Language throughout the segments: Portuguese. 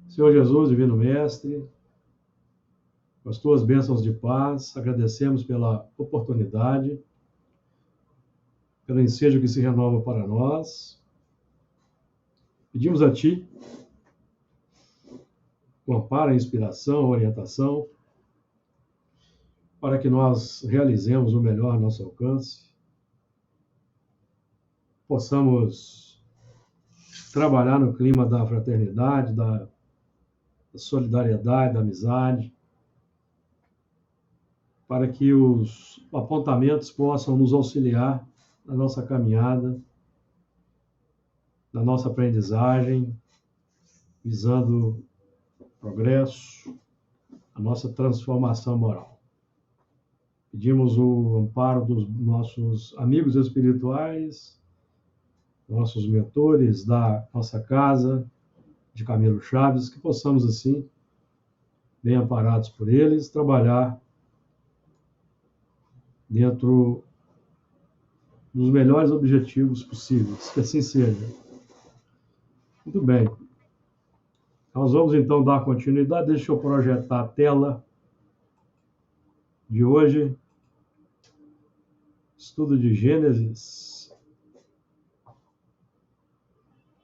Senhor Jesus, Divino Mestre, com as tuas bênçãos de paz, agradecemos pela oportunidade, pelo ensejo que se renova para nós. Pedimos a Ti o amparo, a inspiração, a orientação, para que nós realizemos o melhor ao nosso alcance, possamos trabalhar no clima da fraternidade, da solidariedade, da amizade, para que os apontamentos possam nos auxiliar na nossa caminhada, na nossa aprendizagem, visando progresso, a nossa transformação moral. Pedimos o amparo dos nossos amigos espirituais, nossos mentores da nossa casa, de Camilo Chaves, que possamos, assim, bem amparados por eles, trabalhar dentro dos melhores objetivos possíveis, que assim seja. Muito bem. Nós vamos, então, dar continuidade. Deixa eu projetar a tela de hoje. Estudo de Gênesis,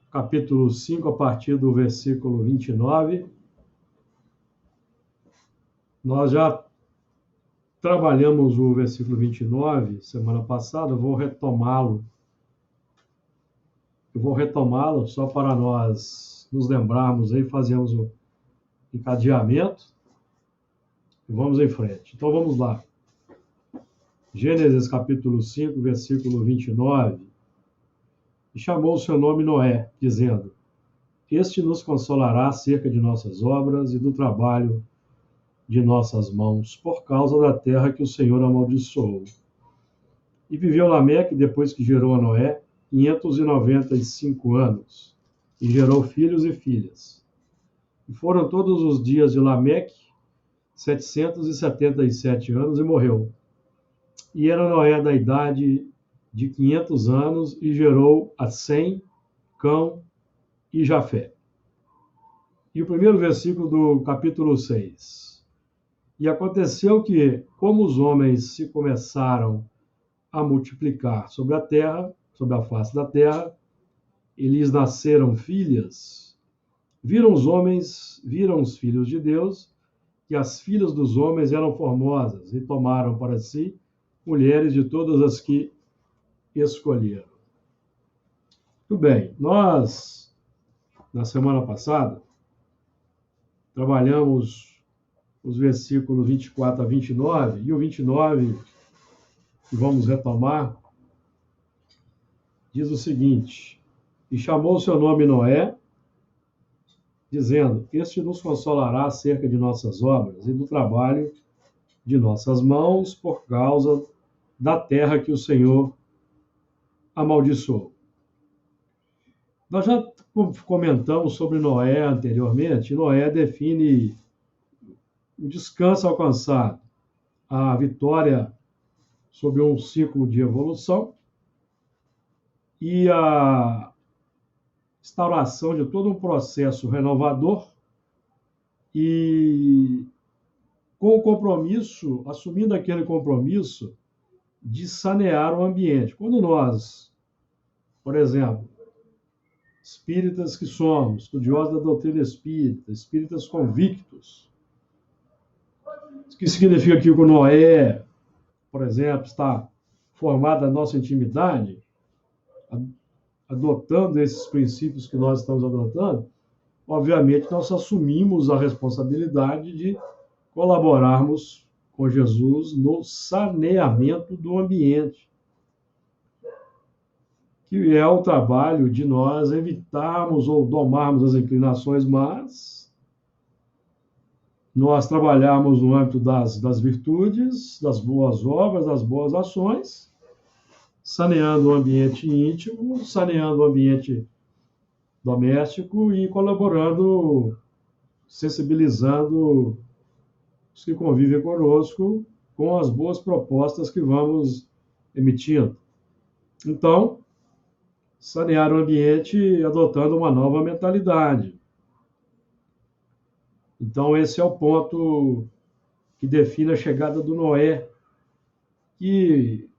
capítulo 5, a partir do versículo 29. Nós já trabalhamos o versículo 29 semana passada, eu vou retomá-lo só para nós nos lembrarmos aí, fazemos o encadeamento e vamos em frente. Então vamos lá. Gênesis capítulo 5, versículo 29. E chamou o seu nome Noé, dizendo: Este nos consolará acerca de nossas obras e do trabalho de nossas mãos, por causa da terra que o Senhor amaldiçoou. E viveu Lameque, depois que gerou a Noé, 595 anos, e gerou filhos e filhas. E foram todos os dias de Lameque 777 anos, e morreu. E era Noé da idade de 500 anos, e gerou a Sem, Cão e Jafé. E o primeiro versículo do capítulo 6. E aconteceu que, como os homens se começaram a multiplicar sobre a terra, sobre a face da terra, e lhes nasceram filhas, viram os filhos de Deus, que as filhas dos homens eram formosas, e tomaram para si mulheres de todas as que escolheram. Muito bem, nós, na semana passada, trabalhamos os versículos 24 a 29, e o 29, que vamos retomar, diz o seguinte: E chamou o seu nome Noé, dizendo: Este nos consolará acerca de nossas obras e do trabalho de nossas mãos, por causa da terra que o Senhor amaldiçoou. Nós já comentamos sobre Noé anteriormente. Noé define o descanso alcançado, a vitória sobre um ciclo de evolução e a instauração de todo um processo renovador, e com o compromisso, assumindo aquele compromisso de sanear o ambiente. Quando nós, por exemplo, espíritas que somos, estudiosos da doutrina espírita, espíritas convictos, o que significa que o Noé, por exemplo, está formada a nossa intimidade, adotando esses princípios que nós estamos adotando, obviamente nós assumimos a responsabilidade de colaborarmos com Jesus no saneamento do ambiente, que é o trabalho de nós evitarmos ou domarmos as inclinações más, nós trabalharmos no âmbito das virtudes, das boas obras, das boas ações, saneando o ambiente íntimo, saneando o ambiente doméstico e colaborando, sensibilizando os que convivem conosco com as boas propostas que vamos emitindo. Então, sanear o ambiente adotando uma nova mentalidade. Então, esse é o ponto que define a chegada do Noé, que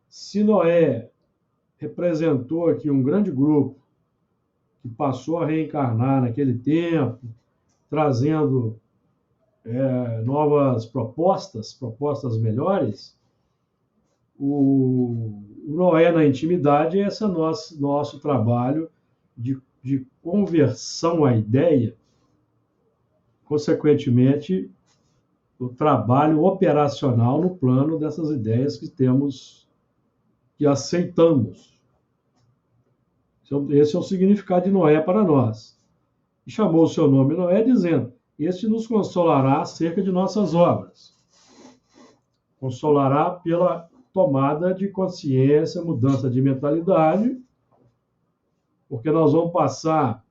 se Noé representou aqui um grande grupo que passou a reencarnar naquele tempo, trazendo novas propostas melhores, o Noé na intimidade é esse nosso trabalho de conversão à ideia, consequentemente, o trabalho operacional no plano dessas ideias que temos, que aceitamos. Esse é o significado de Noé para nós. E chamou o seu nome Noé, dizendo: Este nos consolará acerca de nossas obras. Consolará pela tomada de consciência, mudança de mentalidade, porque nós vamos passar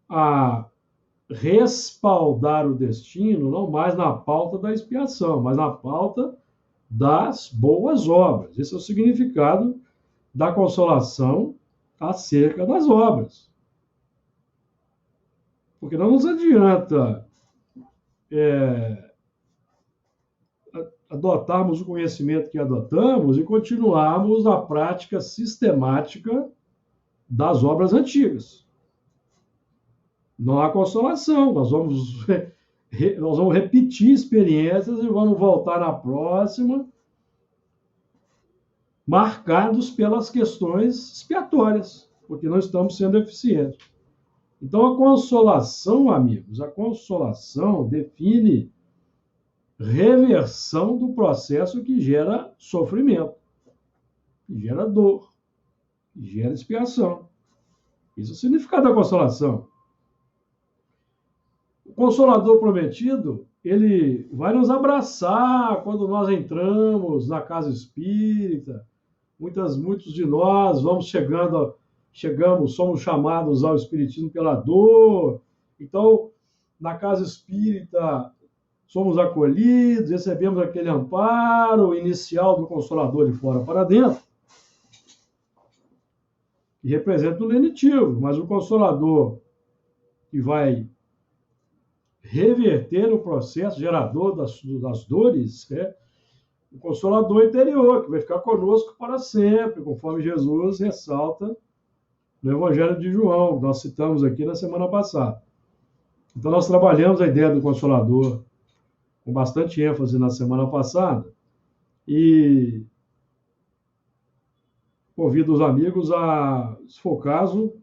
a respaldar o destino, não mais na pauta da expiação, mas na pauta das boas obras. Esse é o significado da consolação acerca das obras. Porque não nos adianta adotarmos o conhecimento que adotamos e continuarmos na prática sistemática das obras antigas. Não há consolação, nós vamos repetir experiências e vamos voltar na próxima, marcados pelas questões expiatórias, porque não estamos sendo eficientes. Então, a consolação, amigos, a consolação define reversão do processo que gera sofrimento, que gera dor, que gera expiação. Isso é o significado da consolação. O Consolador prometido, ele vai nos abraçar quando nós entramos na casa espírita. Muitos de nós somos chamados ao espiritismo pela dor. Então, na casa espírita, somos acolhidos, recebemos aquele amparo inicial do Consolador de fora para dentro, que representa o lenitivo, mas o Consolador que vai reverter o processo gerador das dores, o Consolador interior, que vai ficar conosco para sempre, conforme Jesus ressalta no Evangelho de João, que nós citamos aqui na semana passada. Então, nós trabalhamos a ideia do Consolador com bastante ênfase na semana passada e convido os amigos a, se for o caso,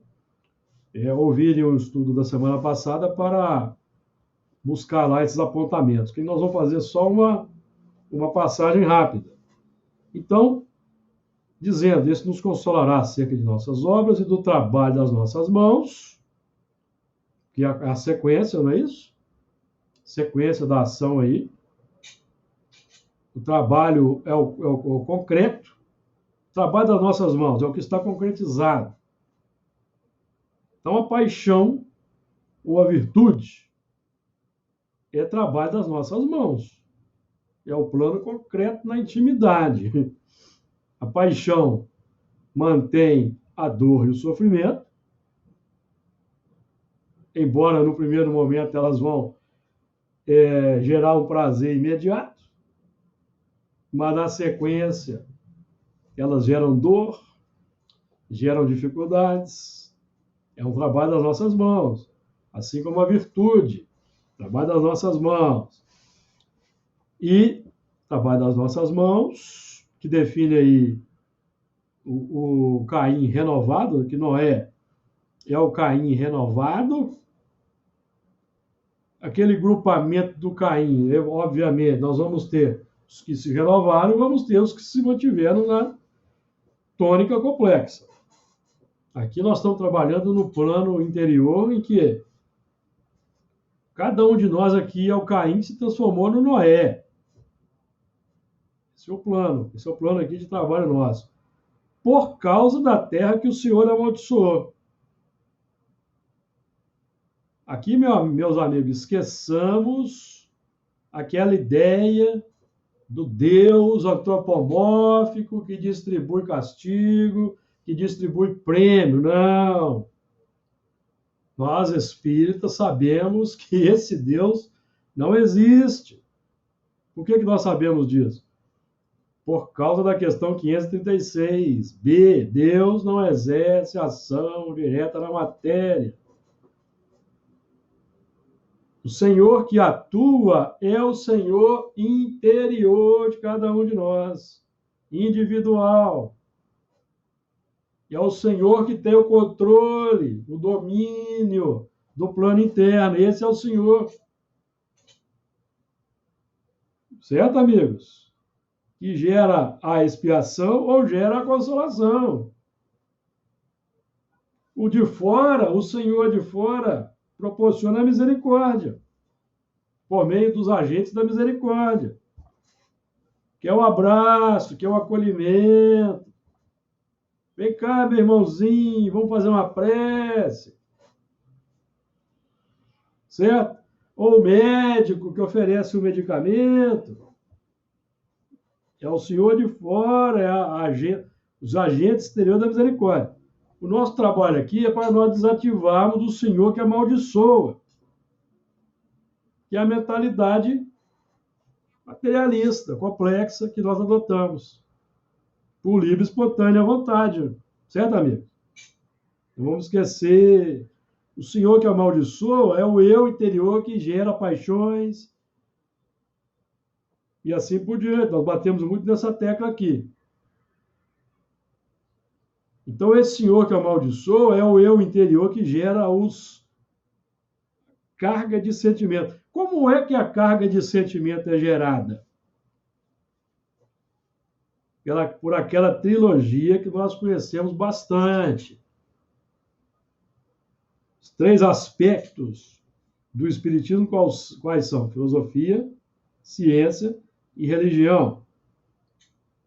ouvirem o estudo da semana passada para buscar lá esses apontamentos, que nós vamos fazer só uma passagem rápida. Então, dizendo, esse nos consolará acerca de nossas obras e do trabalho das nossas mãos, que é a sequência, não é isso? Sequência da ação aí. O trabalho é o concreto. O trabalho das nossas mãos é o que está concretizado. Então, a paixão ou a virtude é trabalho das nossas mãos. É o plano concreto na intimidade. A paixão mantém a dor e o sofrimento, embora no primeiro momento elas vão gerar um prazer imediato, mas na sequência elas geram dor, geram dificuldades. É um trabalho das nossas mãos, assim como a virtude, trabalho das nossas mãos. E trabalho das nossas mãos, que define aí o Caim renovado, que Noé é o Caim renovado. Aquele grupamento do Caim, obviamente, nós vamos ter os que se renovaram e vamos ter os que se mantiveram na tônica complexa. Aqui nós estamos trabalhando no plano interior, em que cada um de nós aqui é o Caim que se transformou no Noé. Esse é o plano aqui de trabalho nosso. Por causa da terra que o Senhor amaldiçoou. Aqui, meus amigos, esqueçamos aquela ideia do Deus antropomórfico que distribui castigo, que distribui prêmio. Não. Nós, espíritas, sabemos que esse Deus Não existe. Por que nós sabemos disso? Por causa da questão 536. B. Deus não exerce ação direta na matéria. O Senhor que atua é o Senhor interior de cada um de nós, individual. E é o Senhor que tem o controle, o domínio do plano interno. Esse é o Senhor. Certo, amigos? Que gera a expiação ou gera a consolação. O de fora, o Senhor de fora, proporciona a misericórdia, por meio dos agentes da misericórdia, que é o abraço, que é o acolhimento. Vem cá, meu irmãozinho, vamos fazer uma prece. Certo? Ou o médico que oferece o medicamento. É o Senhor de fora, os agentes exteriores da misericórdia. O nosso trabalho aqui é para nós desativarmos o Senhor que amaldiçoa, que é a mentalidade materialista, complexa, que nós adotamos, por livre, espontânea vontade. Certo, amigo? Não vamos esquecer, o Senhor que amaldiçoa é o eu interior que gera paixões, e assim por diante. Nós batemos muito nessa tecla aqui. Então, esse Senhor que amaldiçoa é o eu interior que gera os carga de sentimento. Como é que a carga de sentimento é gerada? Por aquela trilogia que nós conhecemos bastante. Os 3 aspectos do Espiritismo, quais são? Filosofia, ciência e religião.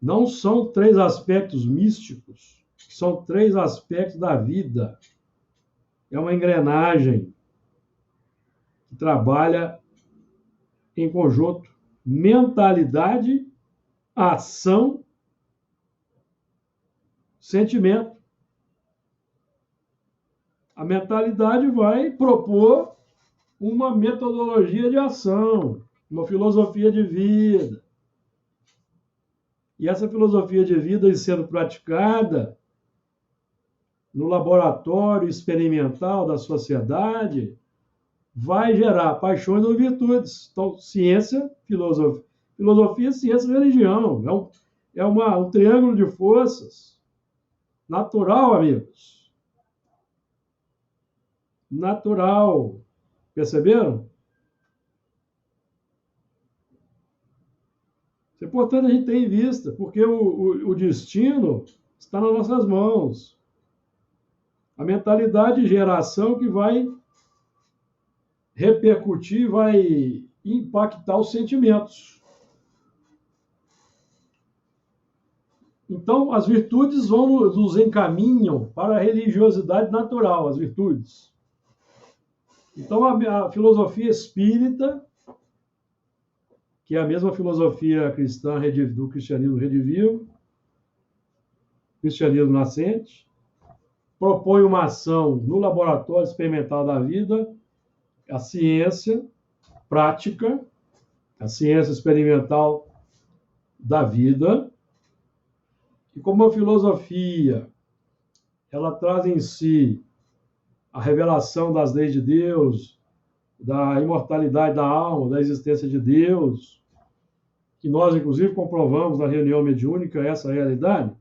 Não são 3 aspectos místicos, são 3 aspectos da vida. É uma engrenagem que trabalha em conjunto. Mentalidade, ação, sentimento. A mentalidade vai propor uma metodologia de ação, uma filosofia de vida. E essa filosofia de vida, sendo praticada no laboratório experimental da sociedade, vai gerar paixões ou virtudes. Então, ciência, filosofia, ciência e religião. É um triângulo de forças natural, amigos. Natural. Perceberam? Isso é importante a gente ter em vista, porque o destino está nas nossas mãos. A mentalidade de geração que vai repercutir, vai impactar os sentimentos. Então, as virtudes nos encaminham para a religiosidade natural, as virtudes. Então, a filosofia espírita, que é a mesma filosofia cristã do cristianismo redivivo, cristianismo nascente, propõe uma ação no laboratório experimental da vida, a ciência prática, a ciência experimental da vida, e como a filosofia, ela traz em si a revelação das leis de Deus, da imortalidade da alma, da existência de Deus, que nós, inclusive, comprovamos na reunião mediúnica essa realidade,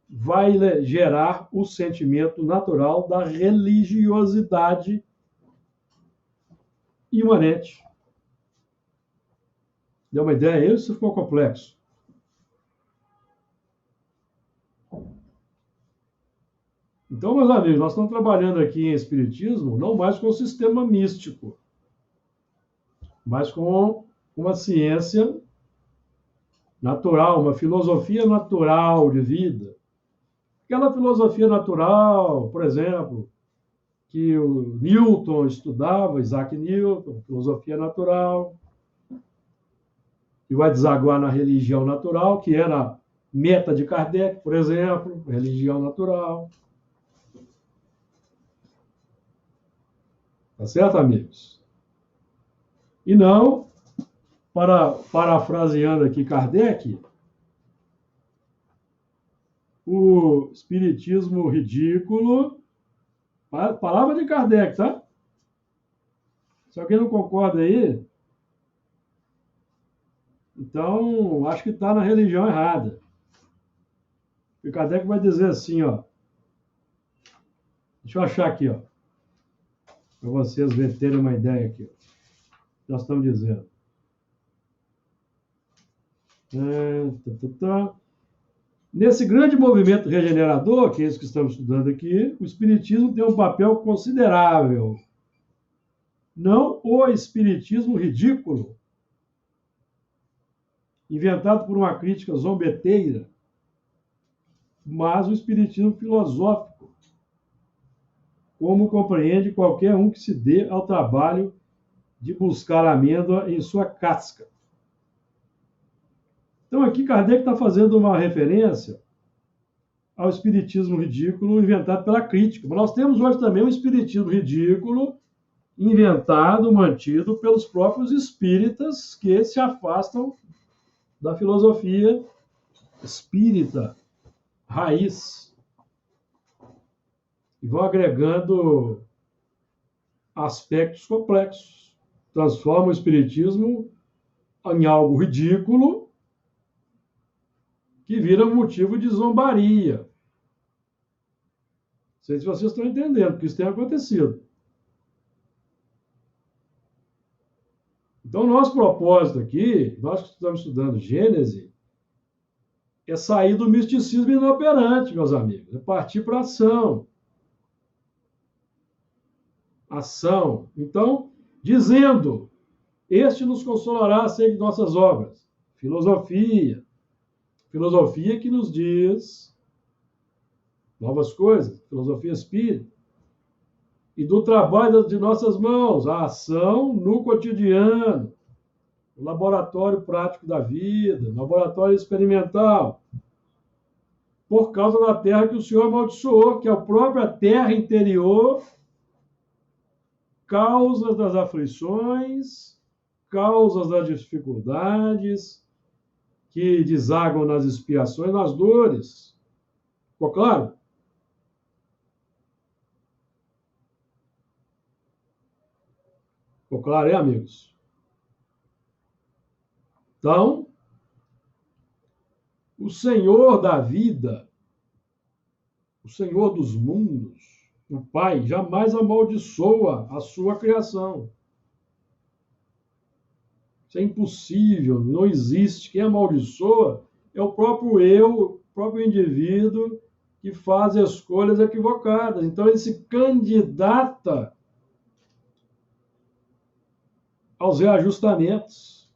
vai gerar o sentimento natural da religiosidade imanente. Deu uma ideia? Isso ficou complexo. Então, meus amigos, nós estamos trabalhando aqui em Espiritismo não mais com o sistema místico, mas com uma ciência natural, uma filosofia natural de vida. Aquela filosofia natural, por exemplo, que o Newton estudava, Isaac Newton, filosofia natural, que vai desaguar na religião natural, que era a meta de Kardec, por exemplo, religião natural. Tá certo, amigos? E não, parafraseando aqui Kardec, o espiritismo ridículo, palavra de Kardec, tá? Se alguém não concorda aí, então acho que está na religião errada. E Kardec vai dizer assim, ó. Deixa eu achar aqui, ó. Para vocês terem uma ideia aqui. Nós estamos dizendo. Nesse grande movimento regenerador, que é isso que estamos estudando aqui, o Espiritismo tem um papel considerável. Não o Espiritismo ridículo, inventado por uma crítica zombeteira, mas o Espiritismo filosófico, como compreende qualquer um que se dê ao trabalho de buscar a amêndoa em sua casca. Então, aqui Kardec está fazendo uma referência ao espiritismo ridículo inventado pela crítica. Mas nós temos hoje também um espiritismo ridículo inventado, mantido pelos próprios espíritas que se afastam da filosofia espírita, raiz, e vão agregando aspectos complexos. Transformam o espiritismo em algo ridículo que vira motivo de zombaria. Não sei se vocês estão entendendo, porque isso tem acontecido. Então, o nosso propósito aqui, nós que estamos estudando Gênese, é sair do misticismo inoperante, meus amigos, é partir para a ação. Ação. Então, dizendo, este nos consolará acerca de nossas obras. Filosofia. Filosofia que nos diz novas coisas, filosofia espírita. E do trabalho de nossas mãos, a ação no cotidiano, no laboratório prático da vida, no laboratório experimental, por causa da terra que o Senhor amaldiçoou, que é a própria terra interior, causas das aflições, causas das dificuldades, que desaguam nas expiações, nas dores. Ficou claro? Ficou claro, hein, amigos? Então, o Senhor da vida, o Senhor dos mundos, o Pai, jamais amaldiçoa a sua criação. Isso é impossível, não existe. Quem amaldiçoa é o próprio eu, o próprio indivíduo que faz escolhas equivocadas. Então, ele se candidata aos reajustamentos,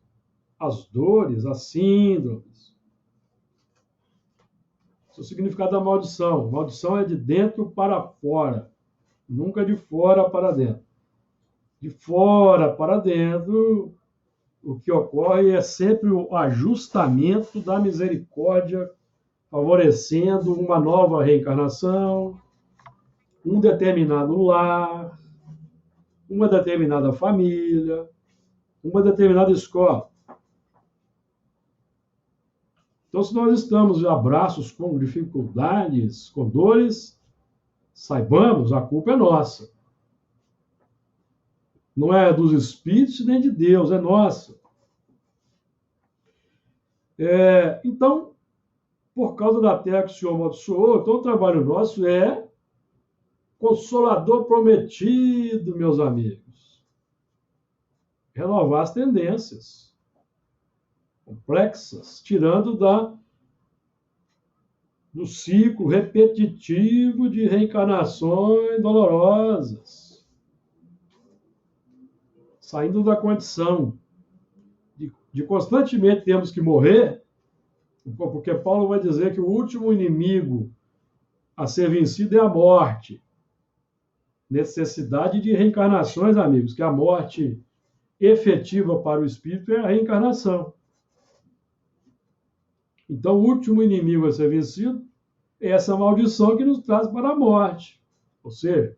às dores, às síndromes. Esse é o significado da maldição. Maldição é de dentro para fora, nunca de fora para dentro. De fora para dentro, o que ocorre é sempre o ajustamento da misericórdia, favorecendo uma nova reencarnação, um determinado lar, uma determinada família, uma determinada escola. Então, se nós estamos a braços com dificuldades, com dores, saibamos, a culpa é nossa. Não é dos espíritos nem de Deus, é nossa. Então, por causa da terra que o Senhor amaldiçoou, então o trabalho nosso é consolador prometido, meus amigos. Renovar as tendências complexas, tirando do ciclo repetitivo de reencarnações dolorosas, saindo da condição de constantemente termos que morrer, porque Paulo vai dizer que o último inimigo a ser vencido é a morte. Necessidade de reencarnações, amigos, que a morte efetiva para o espírito é a reencarnação. Então, o último inimigo a ser vencido é essa maldição que nos traz para a morte. Ou seja,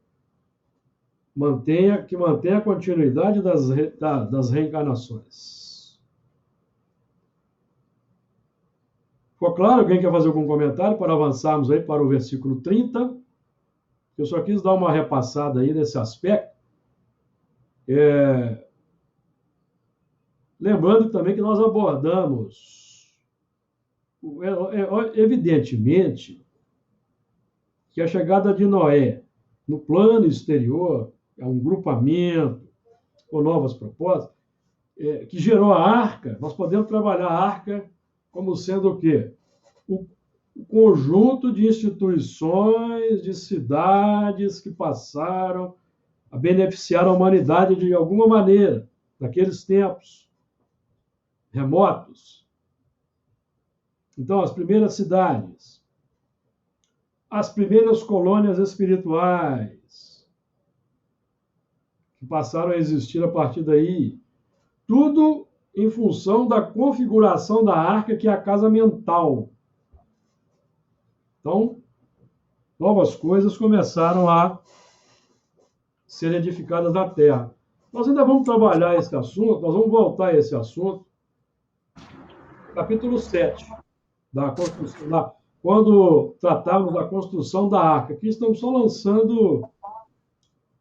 que mantenha a continuidade das reencarnações. Ficou claro? Quem quer fazer algum comentário para avançarmos aí para o versículo 30? Eu só quis dar uma repassada aí nesse aspecto. Lembrando também que nós abordamos, evidentemente, que a chegada de Noé no plano exterior, é um grupamento com novas propostas, que gerou a arca. Nós podemos trabalhar a arca como sendo o quê? O conjunto de instituições, de cidades que passaram a beneficiar a humanidade de alguma maneira, naqueles tempos remotos. Então, as primeiras cidades, as primeiras colônias espirituais, que passaram a existir a partir daí, tudo em função da configuração da arca, que é a casa mental. Então, novas coisas começaram a ser edificadas na Terra. Nós ainda vamos trabalhar esse assunto, nós vamos voltar a esse assunto, capítulo 7, quando tratarmos da construção da arca. Aqui estamos só lançando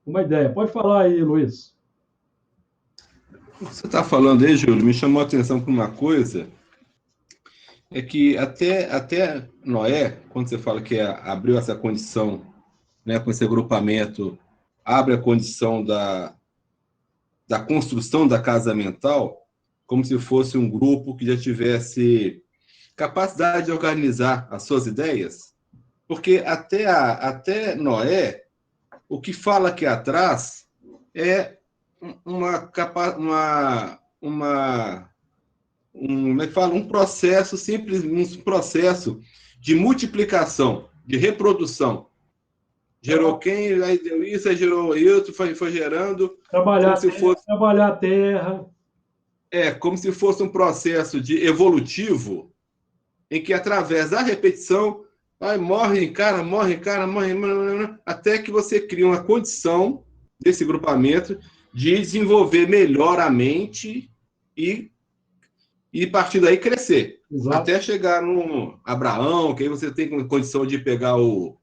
uma ideia. Pode falar aí, Luiz. O que você está falando aí, Júlio, me chamou a atenção para uma coisa, é que até Noé, quando você fala que abriu essa condição, né, com esse agrupamento, abre a condição da construção da casa mental, como se fosse um grupo que já tivesse capacidade de organizar as suas ideias, porque até Noé, o que fala aqui atrás é como é que fala? Um processo simples, um processo de multiplicação, de reprodução. Gerou quem, aí deu isso, aí gerou isso, foi gerando. Trabalhar a terra. Como se fosse um processo de evolutivo, em que através da repetição, morre, até que você cria uma condição desse grupamento de desenvolver melhor a mente e a partir daí crescer. Exato. Até chegar no Abraão, que aí você tem condição de pegar o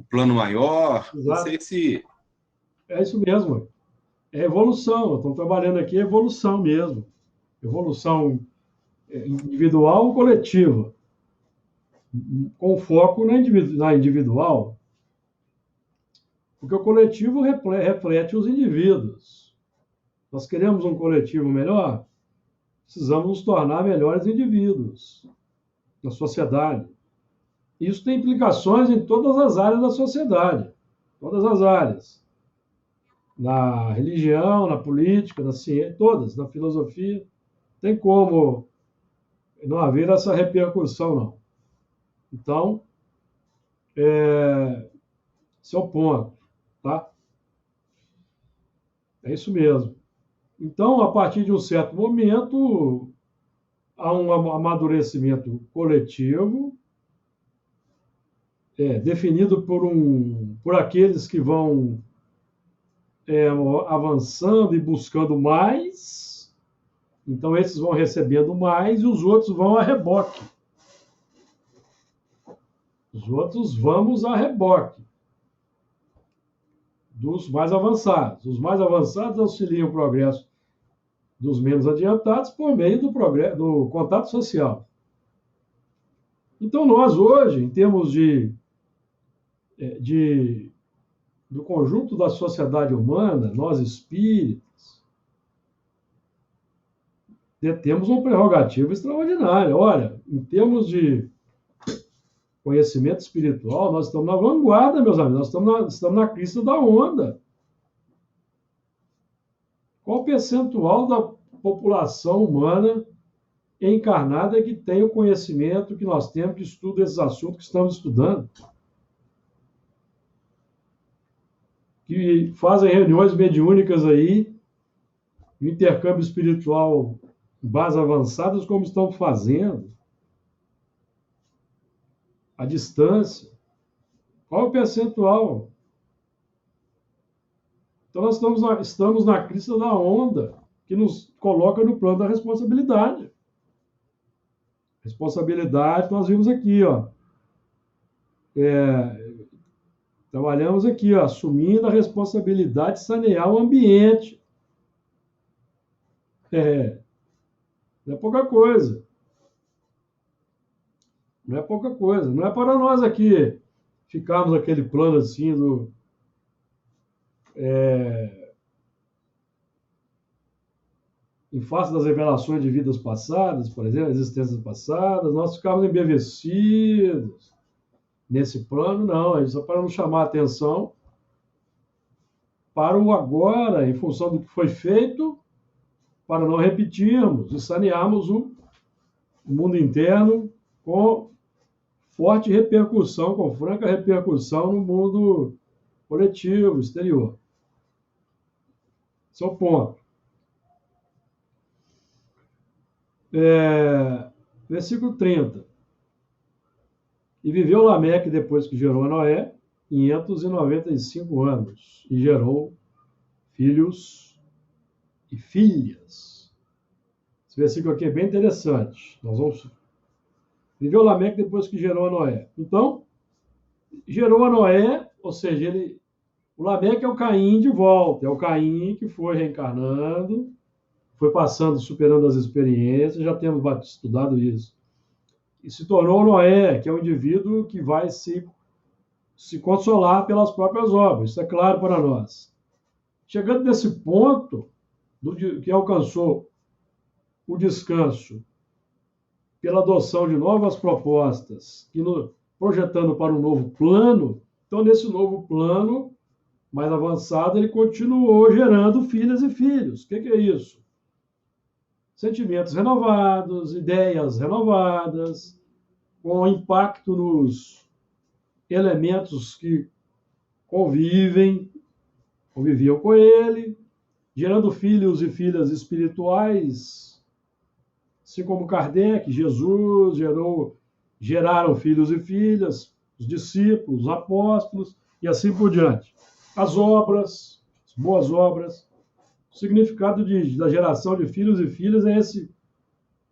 plano maior. Exato. Não sei se... É isso mesmo. É evolução. Estamos trabalhando aqui evolução mesmo. Evolução individual ou coletiva. Com foco na individual. Porque o coletivo reflete os indivíduos. Nós queremos um coletivo melhor, precisamos nos tornar melhores indivíduos na sociedade. Isso tem implicações em todas as áreas da sociedade, todas as áreas. Na religião, na política, na ciência, todas, na filosofia. Tem como não haver essa repercussão, não. Então, esse é o ponto, tá? É isso mesmo. Então, a partir de um certo momento, há um amadurecimento coletivo, definido por aqueles que vão avançando e buscando mais. Então, esses vão recebendo mais e os outros vão a reboque. Os outros vamos a reboque dos mais avançados. Os mais avançados auxiliam o progresso dos menos adiantados por meio do contato social. Então, nós hoje, em termos do conjunto da sociedade humana, nós espíritos, temos uma prerrogativa extraordinária. Olha, em termos de conhecimento espiritual, nós estamos na vanguarda, meus amigos, nós estamos na crista da onda. Qual o percentual da população humana encarnada que tem o conhecimento que nós temos, que estuda esses assuntos que estamos estudando? Que fazem reuniões mediúnicas aí, intercâmbio espiritual em bases avançadas, como estão fazendo, à distância. Qual o percentual? Então, nós estamos na crista da onda que nos coloca no plano da responsabilidade. Responsabilidade, nós vimos aqui, ó. Trabalhamos aqui, ó, assumindo a responsabilidade de sanear o ambiente. Não é pouca coisa. Não é pouca coisa. Não é para nós aqui ficarmos naquele plano assim do. Em face das revelações de vidas passadas, por exemplo, existências passadas, nós ficamos embevecidos nesse plano, não. É só para nos chamar a atenção para o agora, em função do que foi feito, para não repetirmos e sanearmos o mundo interno com forte repercussão, com franca repercussão no mundo coletivo, exterior. Esse é o ponto. Versículo 30. E viveu Lameque, depois que gerou a Noé, 595 anos, e gerou filhos e filhas. Esse versículo aqui é bem interessante. Viveu Lameque depois que gerou a Noé. Então, gerou a Noé, ou seja, o Lameque é o Caim de volta, é o Caim que foi reencarnando, foi passando, superando as experiências, já temos estudado isso. E se tornou Noé, que é um indivíduo que vai se consolar pelas próprias obras. Isso é claro para nós. Chegando nesse ponto, que alcançou o descanso pela adoção de novas propostas, projetando para um novo plano, então, nesse novo plano mais avançado, ele continuou gerando filhas e filhos. O que é isso? Sentimentos renovados, ideias renovadas, com impacto nos elementos que conviviam com ele, gerando filhos e filhas espirituais, assim como Kardec, Jesus geraram filhos e filhas, os discípulos, os apóstolos, e assim por diante. As obras, as boas obras. O significado da geração de filhos e filhas é esse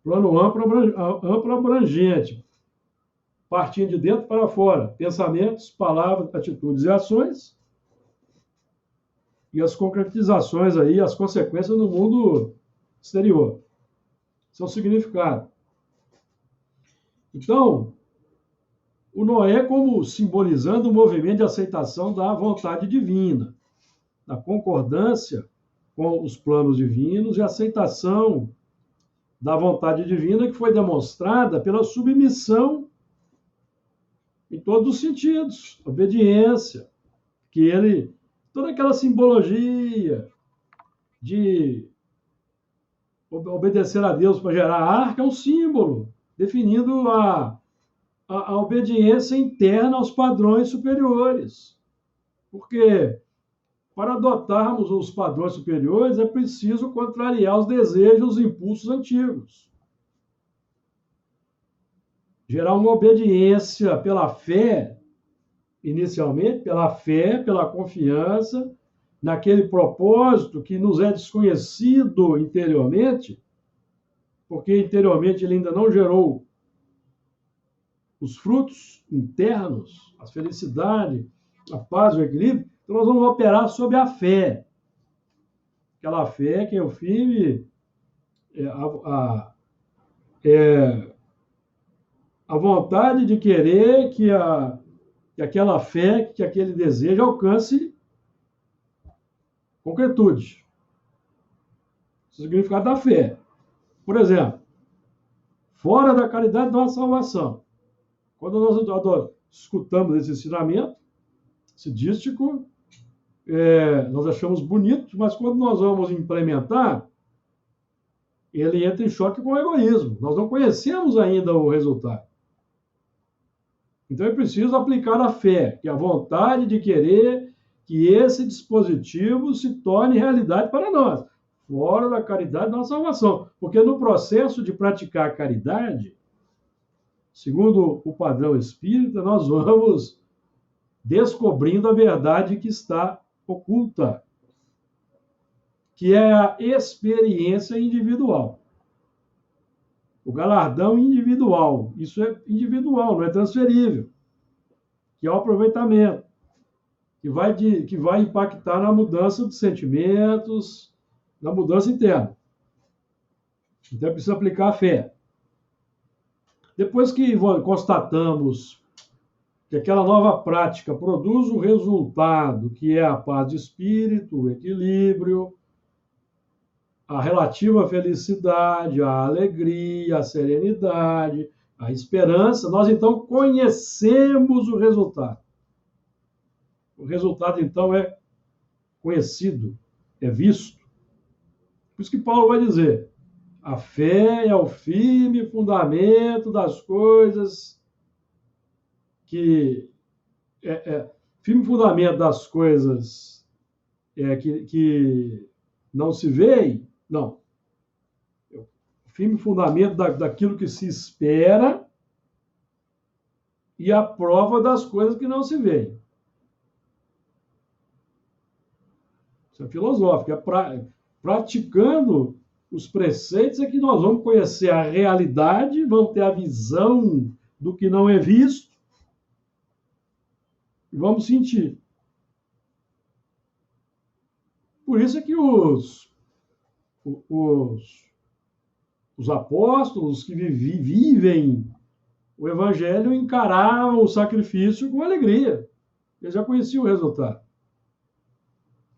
plano amplo abrangente, partindo de dentro para fora, pensamentos, palavras, atitudes e ações, e as concretizações aí, as consequências no mundo exterior. Esse é o significado. Então, o Noé como simbolizando o movimento de aceitação da vontade divina, da concordância com os planos divinos e aceitação da vontade divina que foi demonstrada pela submissão em todos os sentidos, obediência, toda aquela simbologia de obedecer a Deus para gerar a arca é um símbolo, definindo a obediência interna aos padrões superiores. Porque para adotarmos os padrões superiores é preciso contrariar os desejos, os impulsos antigos. Gerar uma obediência pela fé, inicialmente, pela fé, pela confiança, naquele propósito que nos é desconhecido interiormente, porque interiormente ele ainda não gerou os frutos internos, a felicidade, a paz, o equilíbrio. Então nós vamos operar sob a fé. Aquela fé que é o firme, a vontade de querer que aquela fé, que aquele desejo alcance concretude. O significado da fé. Por exemplo, fora da caridade não há salvação. Quando nós escutamos esse ensinamento, esse dístico, nós achamos bonito, mas quando nós vamos implementar, ele entra em choque com o egoísmo. Nós não conhecemos ainda o resultado. Então é preciso aplicar a fé, que é a vontade de querer que esse dispositivo se torne realidade para nós. Fora da caridade não há salvação. Porque no processo de praticar a caridade, segundo o padrão espírita, nós vamos descobrindo a verdade que está oculta. que é a experiência individual. O galardão individual. Isso é individual, não é transferível. Que é o aproveitamento. Que vai impactar na mudança de sentimentos, na mudança interna. Então é preciso aplicar a fé. Depois que constatamos que aquela nova prática produz o resultado, que é a paz de espírito, o equilíbrio, a relativa felicidade, a alegria, a serenidade, a esperança, nós então conhecemos o resultado. O resultado, então, é conhecido, é visto. Por isso que Paulo vai dizer: a fé é o firme fundamento das coisas que... firme fundamento das coisas que não se veem, não. O firme fundamento daquilo que se espera e a prova das coisas que não se veem. Isso é filosófico. Praticando os preceitos é que nós vamos conhecer a realidade, vamos ter a visão do que não é visto e vamos sentir. Por isso é que os apóstolos que vivem o evangelho encaravam o sacrifício com alegria. Eles já conheciam o resultado.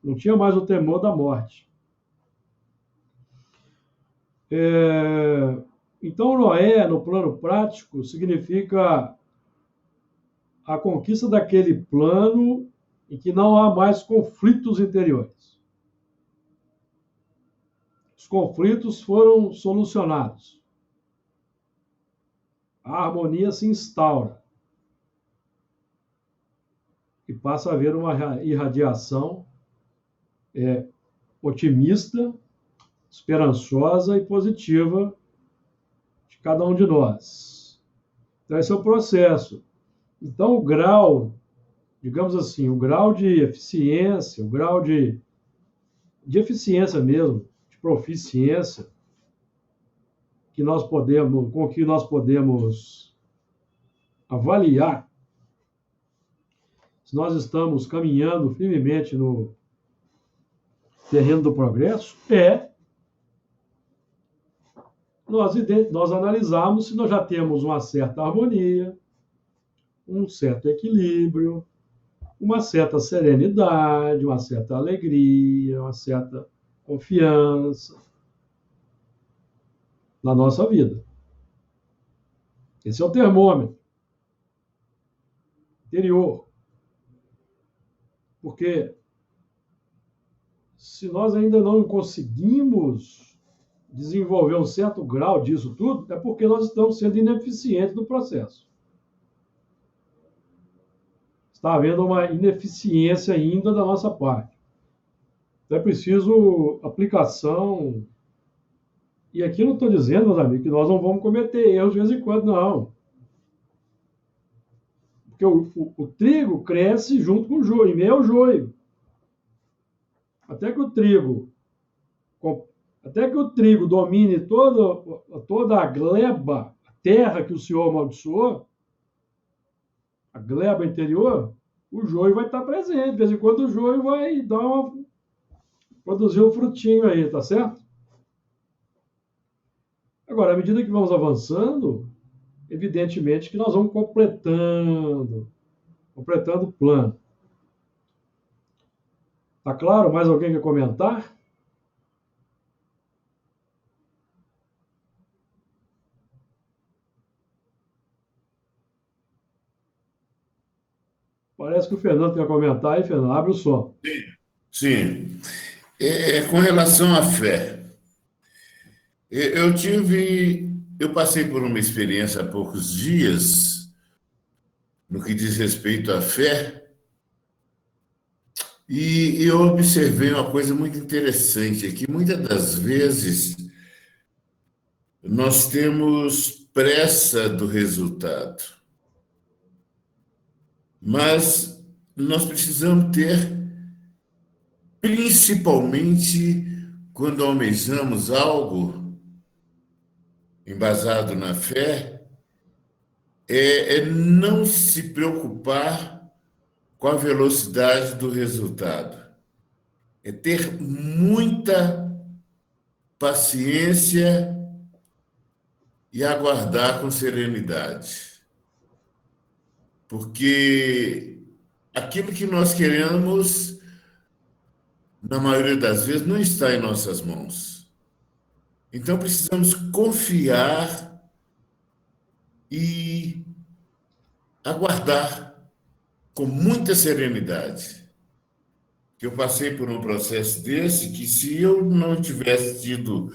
Não tinha mais o temor da morte. Então, Noé, no plano prático, significa a conquista daquele plano em que não há mais conflitos interiores. Os conflitos foram solucionados. A harmonia se instaura. E passa a haver uma irradiação otimista, esperançosa e positiva de cada um de nós. Então, esse é o processo. Então, o grau, digamos assim, o grau de eficiência, o grau de eficiência mesmo, de proficiência, com que nós podemos avaliar se nós estamos caminhando firmemente no terreno do progresso, nós analisarmos se nós já temos uma certa harmonia, um certo equilíbrio, uma certa serenidade, uma certa alegria, uma certa confiança na nossa vida. Esse é o termômetro interior. Porque se nós ainda não conseguimos desenvolver um certo grau disso tudo, é porque nós estamos sendo ineficientes no processo. Está havendo uma ineficiência ainda da nossa parte. Então é preciso aplicação. E aqui eu não estou dizendo, meus amigos, que nós não vamos cometer erros de vez em quando, não. Porque o trigo cresce junto com o joio, em meio ao joio. Até que o trigo domine toda a gleba, a terra que o Senhor amaldiçoou, a gleba interior, o joio vai estar presente. De vez em quando o joio vai produzir um frutinho aí, tá certo? Agora, à medida que vamos avançando, evidentemente que nós vamos completando o plano. Tá claro? Mais alguém quer comentar? Parece que o Fernando quer comentar aí, Fernando. Abre o som. Sim. Com relação à fé, eu passei por uma experiência há poucos dias no que diz respeito à fé, e eu observei uma coisa muito interessante, é que muitas das vezes nós temos pressa do resultado, mas nós precisamos ter principalmente quando almejamos algo embasado na fé, é não se preocupar com a velocidade do resultado. É ter muita paciência e aguardar com serenidade. Porque aquilo que nós queremos, na maioria das vezes, não está em nossas mãos. Então, precisamos confiar e aguardar com muita serenidade. Eu passei por um processo desse que, se eu não tivesse tido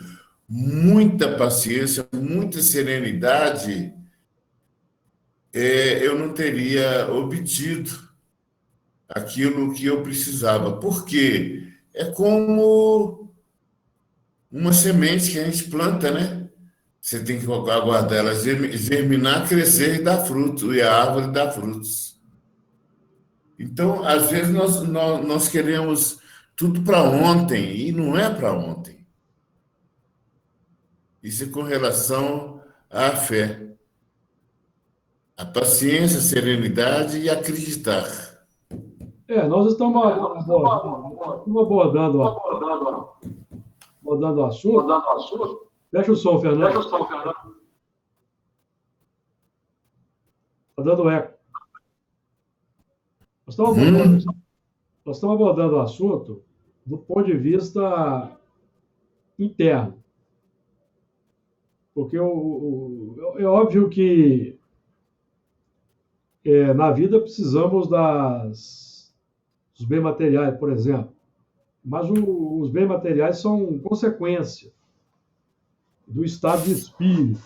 muita paciência, muita serenidade, eu não teria obtido aquilo que eu precisava. Por quê? É como uma semente que a gente planta, né? Você tem que aguardar ela germinar, crescer e dar fruto, e a árvore dá frutos. Então, às vezes, nós queremos tudo para ontem, e não é para ontem. Isso é com relação à fé. A paciência, a serenidade e acreditar. Nós estamos abordando o assunto. Fecha o som, Fernando. Está dando eco. Nós estamos abordando o assunto do ponto de vista interno. Porque é óbvio que na vida precisamos dos bens materiais, por exemplo. Mas os bens materiais são consequência do estado de espírito.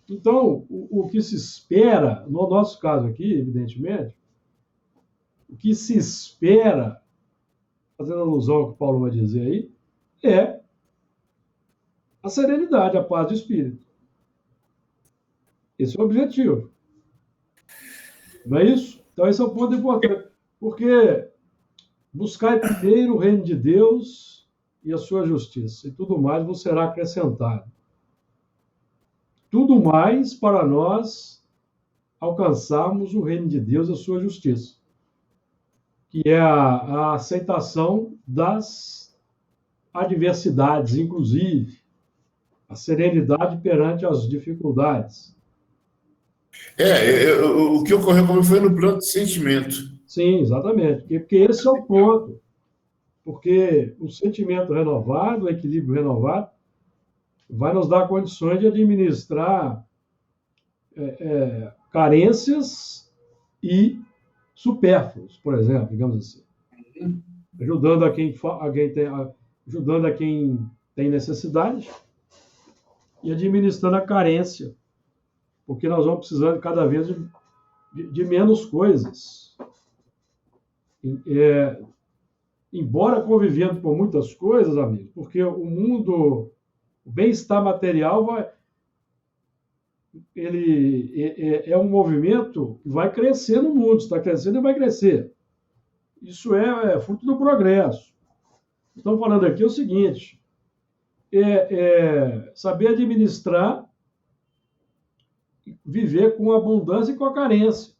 Então, o que se espera, no nosso caso aqui, evidentemente, o que se espera, fazendo alusão ao que o Paulo vai dizer aí, é a serenidade, a paz de espírito. Esse é o objetivo. Não é isso? Então, esse é o ponto importante. Porque buscai primeiro o reino de Deus e a sua justiça, e tudo mais vos será acrescentado. Tudo mais para nós alcançarmos o reino de Deus e a sua justiça, que é a aceitação das adversidades, inclusive a serenidade perante as dificuldades. O que ocorreu comigo foi no plano de sentimento. Sim, exatamente. Porque esse é o ponto. Porque o sentimento renovado, o equilíbrio renovado, vai nos dar condições de administrar carências e supérfluos, por exemplo, digamos assim. Ajudando a quem tem necessidade e administrando a carência, porque nós vamos precisando cada vez de menos coisas. Embora convivendo com muitas coisas, amigos, porque o bem-estar material ele é um movimento que vai crescer no mundo, está crescendo e vai crescer. Isso é fruto do progresso. Estamos falando aqui o seguinte, saber administrar, viver com abundância e com a carência.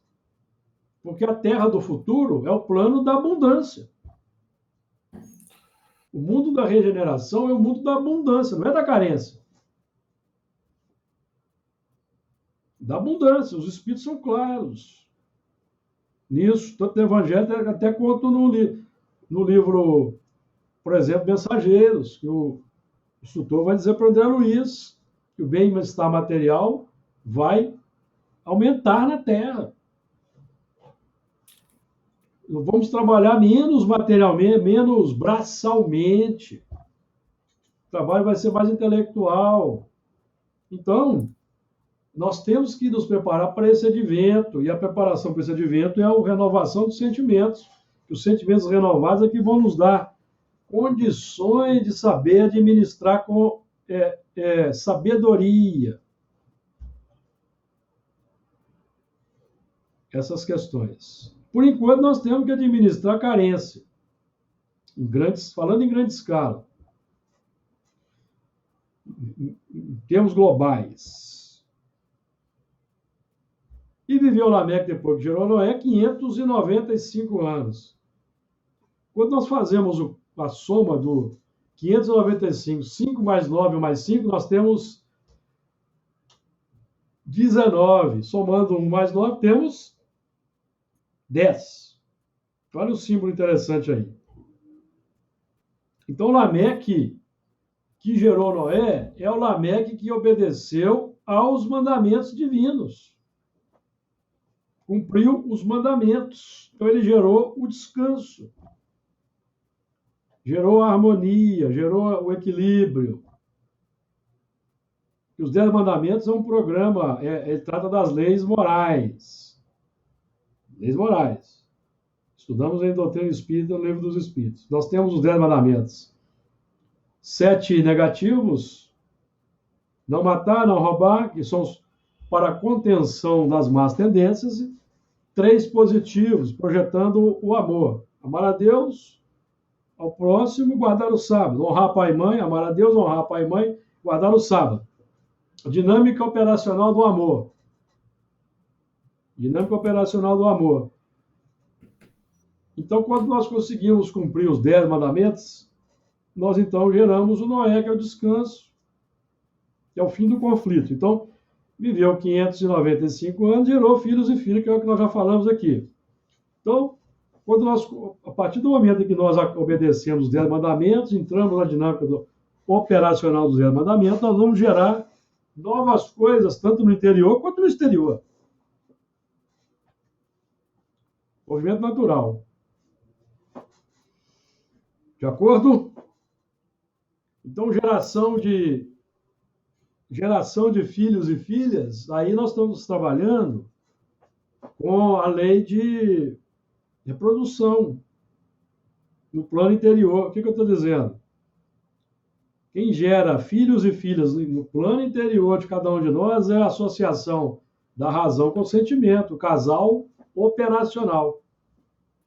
Porque a terra do futuro é o plano da abundância. O mundo da regeneração é o mundo da abundância, não é da carência. Da abundância. Os Espíritos são claros nisso. Tanto no Evangelho, até conto no livro, por exemplo, Mensageiros, que o instrutor vai dizer para o André Luiz que o bem-estar material vai aumentar na Terra. Vamos trabalhar menos materialmente, menos braçalmente. O trabalho vai ser mais intelectual. Então, nós temos que nos preparar para esse advento. E a preparação para esse advento é a renovação dos sentimentos. Os sentimentos renovados é que vão nos dar condições de saber administrar com sabedoria essas questões. Por enquanto, nós temos que administrar a carência, falando em grande escala. em termos globais. E viveu Lameque, depois que gerou Noé, 595 anos. Quando nós fazemos a soma do 595, 5 mais 9 mais 5, nós temos 19. Somando 1 mais 9, temos 10. Olha o símbolo interessante aí. Então, Lameque, que gerou Noé, é o Lameque que obedeceu aos mandamentos divinos. Cumpriu os mandamentos. Então, ele gerou o descanso. Gerou a harmonia, gerou o equilíbrio. E os 10 mandamentos é um programa, ele trata das leis morais. Leis morais. Estudamos em Doutrina Espírita, no Livro dos Espíritos. Nós temos os 10 mandamentos. 7 negativos: não matar, não roubar, que são para a contenção das más tendências. 3 positivos, projetando o amor: amar a Deus, ao próximo, guardar o sábado. Honrar pai e mãe, amar a Deus, honrar pai e mãe, guardar o sábado. A dinâmica operacional do amor. Dinâmica operacional do amor. Então, quando nós conseguimos cumprir os 10 mandamentos, nós então geramos o Noé, que é o descanso, que é o fim do conflito. Então, viveu 595 anos, gerou filhos e filhas, que é o que nós já falamos aqui. Então, a partir do momento em que nós obedecemos os 10 mandamentos, entramos na dinâmica operacional dos 10 mandamentos, nós vamos gerar novas coisas, tanto no interior quanto no exterior. Movimento natural. De acordo? Então, geração de filhos e filhas, aí nós estamos trabalhando com a lei de reprodução no plano interior. O que eu estou dizendo? Quem gera filhos e filhas no plano interior de cada um de nós é a associação da razão com o sentimento, o casal operacional,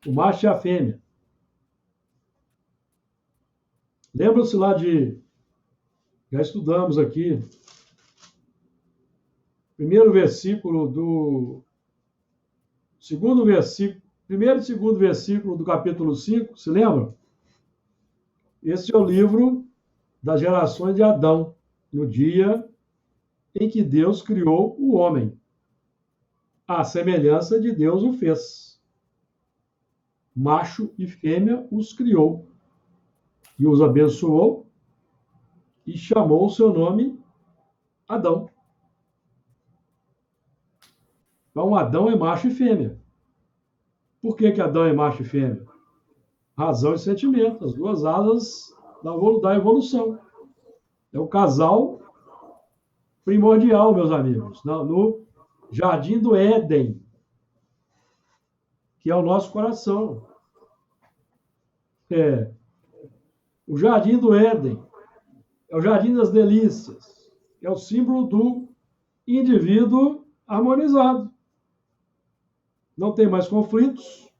o macho e a fêmea. Lembram-se lá já estudamos aqui, primeiro e segundo versículo do capítulo 5, se lembram? Esse é o livro das gerações de Adão, no dia em que Deus criou o homem. À semelhança de Deus o fez. Macho e fêmea os criou. E os abençoou e chamou o seu nome Adão. Então, Adão é macho e fêmea. Por que Adão é macho e fêmea? Razão e sentimento, as duas asas da evolução. É o casal primordial, meus amigos, no Jardim do Éden, que é o nosso coração. O Jardim do Éden é o Jardim das Delícias, é o símbolo do indivíduo harmonizado. Não tem mais conflitos.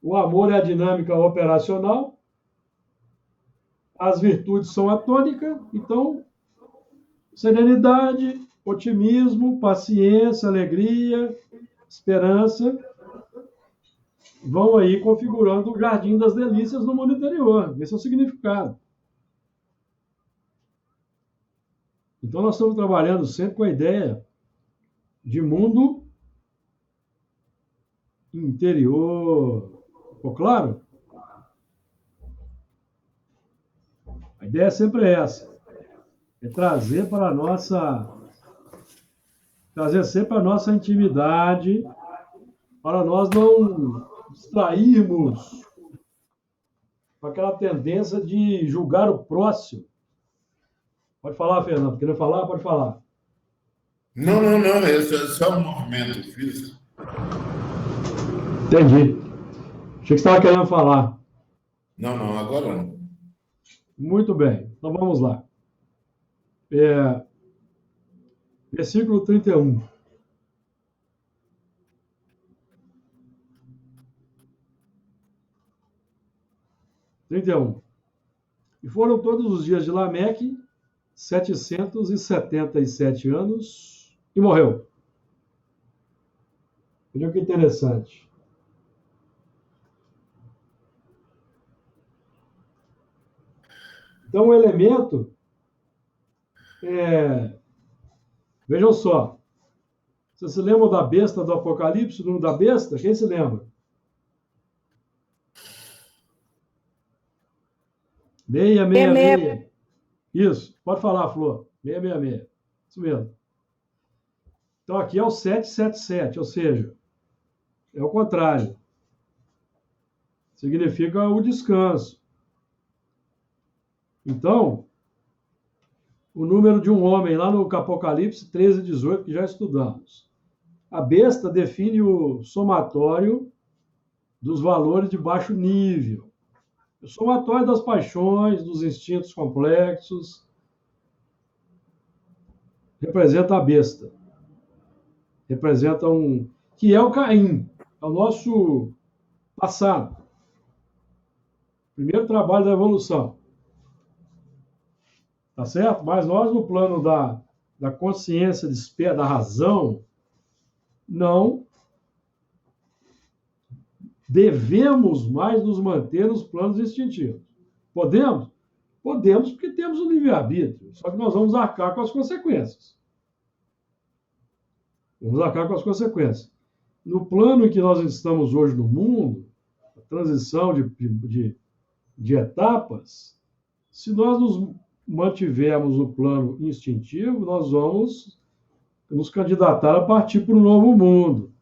O amor é a dinâmica operacional. As virtudes são a tônica. Então, serenidade, otimismo, paciência, alegria, esperança vão aí configurando o Jardim das Delícias no mundo interior. Esse é o significado. Então, nós estamos trabalhando sempre com a ideia de mundo interior. Ficou claro? A ideia sempre é essa. É trazer sempre a nossa intimidade, para nós não distrairmos com aquela tendência de julgar o próximo. Pode falar, Fernando. Querendo falar? Pode falar. Não. Esse é só um movimento físico. Entendi. Achei que você estava querendo falar. Não, agora não. Muito bem. Então vamos lá. Versículo 31. E foram todos os dias de Lameque 777 anos e morreu. Olha que interessante. Então, o elemento vejam só. Vocês se lembram da besta do Apocalipse, o número da besta? Quem se lembra? 666. Isso. Pode falar, Flor. 666. Isso mesmo. Então, aqui é o 777, ou seja, é o contrário. Significa o descanso. Então, o número de um homem lá no Apocalipse 13, 18, que já estudamos. A besta define o somatório dos valores de baixo nível. O somatório das paixões, dos instintos complexos, representa a besta. Representa que é o Caim, é o nosso passado. Primeiro trabalho da evolução. Tá certo? Mas nós, no plano da consciência, da razão, não devemos mais nos manter nos planos instintivos. Podemos? Podemos, porque temos o livre-arbítrio. Só que nós vamos arcar com as consequências. Vamos arcar com as consequências. No plano em que nós estamos hoje no mundo, a transição de etapas, se nós nos mantivermos no plano instintivo, nós vamos nos candidatar a partir para um novo mundo.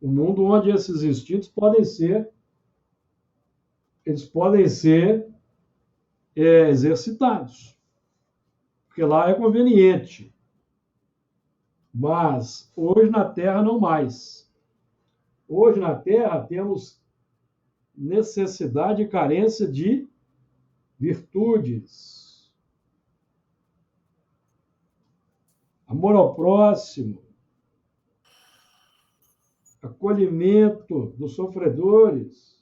Um mundo onde esses instintos podem ser exercitados. Porque lá é conveniente. Mas hoje na Terra não mais. Hoje na Terra temos necessidade e carência de virtudes. Amor ao próximo, acolhimento dos sofredores.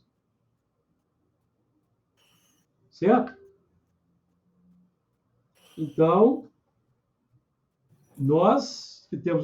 Certo? Então, nós que temos o